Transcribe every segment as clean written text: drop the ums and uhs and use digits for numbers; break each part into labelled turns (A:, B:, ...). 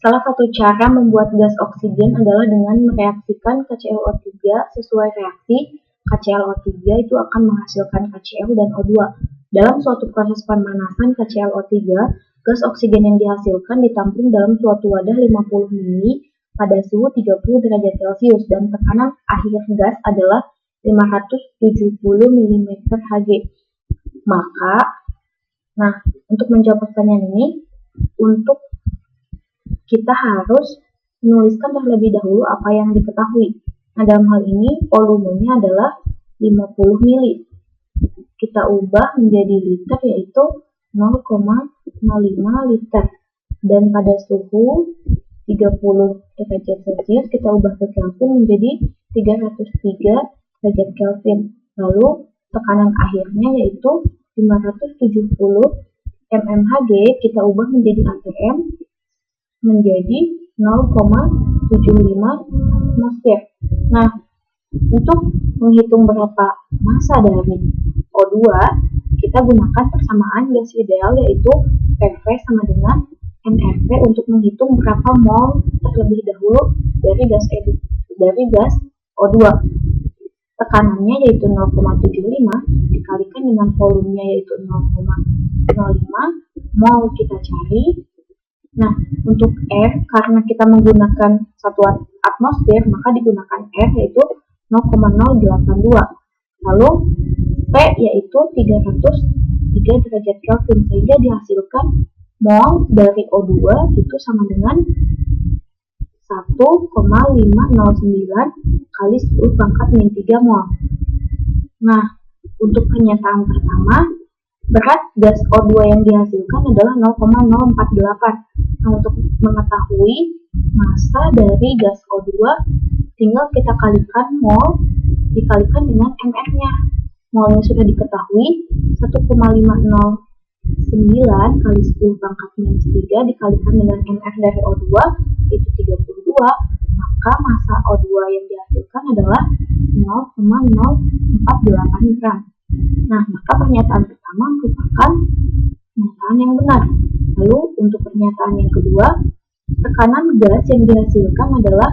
A: Salah satu cara membuat gas oksigen adalah dengan mereaksikan KClO3 sesuai reaksi. KClO3 itu akan menghasilkan KCl dan O2. Dalam suatu proses pemanasan KClO3, gas oksigen yang dihasilkan ditampung dalam suatu wadah 50 ml pada suhu 30 derajat Celcius dan tekanan akhir gas adalah 570 mm Hg. Untuk menjawab pertanyaan ini, kita harus menuliskan terlebih dahulu apa yang diketahui. Nah, dalam hal ini volumenya adalah 50 ml. Kita ubah menjadi liter, yaitu 0,05 liter. Dan pada suhu 30 derajat Celcius kita ubah ke Kelvin menjadi 303 derajat Kelvin. Lalu tekanan akhirnya yaitu 570 mmHg kita ubah menjadi atm menjadi 0,75 atmosfer. Nah, untuk menghitung berapa massa dari O2, kita gunakan persamaan gas ideal yaitu PV sama dengan nRT untuk menghitung berapa mol terlebih dahulu dari gas O2. Tekanannya yaitu 0,75 dikalikan dengan volumenya yaitu 0,05 mol kita cari. Nah, untuk R, karena kita menggunakan satuan atmosfer, maka digunakan R yaitu 0,082. Lalu P yaitu 303 derajat Kelvin, sehingga dihasilkan mol dari O2 itu sama dengan 1,509 kali 10 pangkat min 3 mol. Nah, untuk pernyataan pertama, berat gas O2 yang dihasilkan adalah 0,048. Nah, untuk mengetahui massa dari gas O2, tinggal kita kalikan mol dikalikan dengan mR-nya. Molnya sudah diketahui, 1,509 kali 10 pangkat min 3 dikalikan dengan mR dari O2 itu 32, maka massa O2 yang dihasilkan adalah 0,048 gram. Nah, maka pernyataan pertama merupakan pernyataan yang benar. Lalu untuk pernyataan yang kedua, tekanan gas yang dihasilkan adalah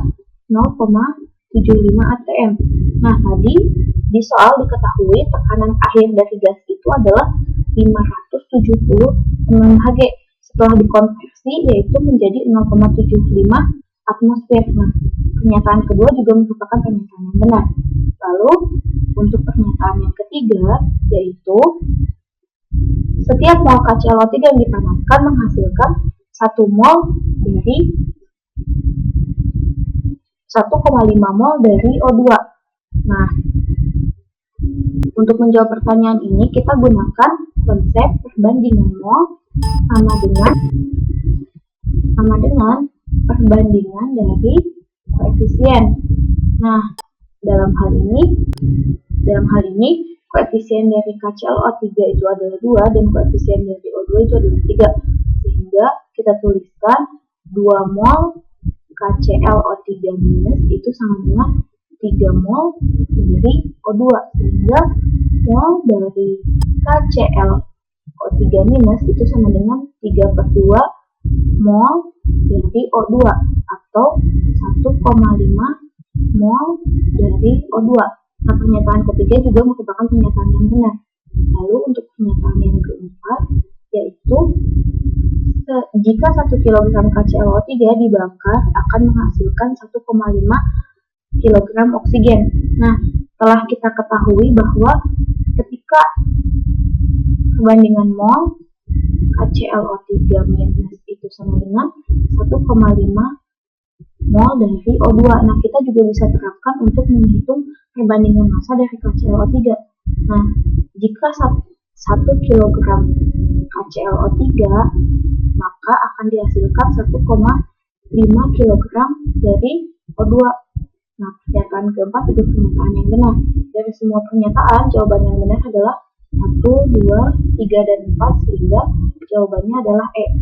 A: 0,75 atm. Nah, tadi di soal diketahui tekanan akhir dari gas itu adalah 570 mmHg. Setelah dikonversi yaitu menjadi 0,75 atmosfer. Nah, pernyataan kedua juga merupakan pernyataan yang benar. Lalu untuk pernyataan yang ketiga yaitu setiap mol KClO3 yang dipanaskan menghasilkan 1 mol dari 1,5 mol dari O2. Nah, untuk menjawab pertanyaan ini kita gunakan konsep perbandingan mol sama dengan perbandingan dari koefisien. Nah, dalam hal ini koefisien dari KClO3 itu adalah 2 dan koefisien dari O2 itu adalah 3. Sehingga kita tuliskan 2 mol KClO3 minus itu sama dengan 3 mol dari O2. Sehingga mol dari KClO3 minus itu sama dengan 3/2 mol dari O2 atau 1,5 mol dari O2. Nah, pernyataan ketiga juga merupakan pernyataan yang benar. Lalu untuk pernyataan yang keempat yaitu jika 1 kg KClO3 dibakar akan menghasilkan 1,5 kg oksigen. Nah, telah kita ketahui bahwa ketika perbandingan mol KClO3 minus itu sama dengan 1,5 mol dari O2. Nah, kita juga bisa terapkan untuk menghitung perbandingan massa dari KClO3. Nah, jika 1 kg KClO3 maka akan dihasilkan 1,5 kg dari O2. Nah, pernyataan keempat juga pernyataan yang benar. Dari semua pernyataan, jawaban yang benar adalah 1, 2, 3, dan 4, sehingga jawabannya adalah E.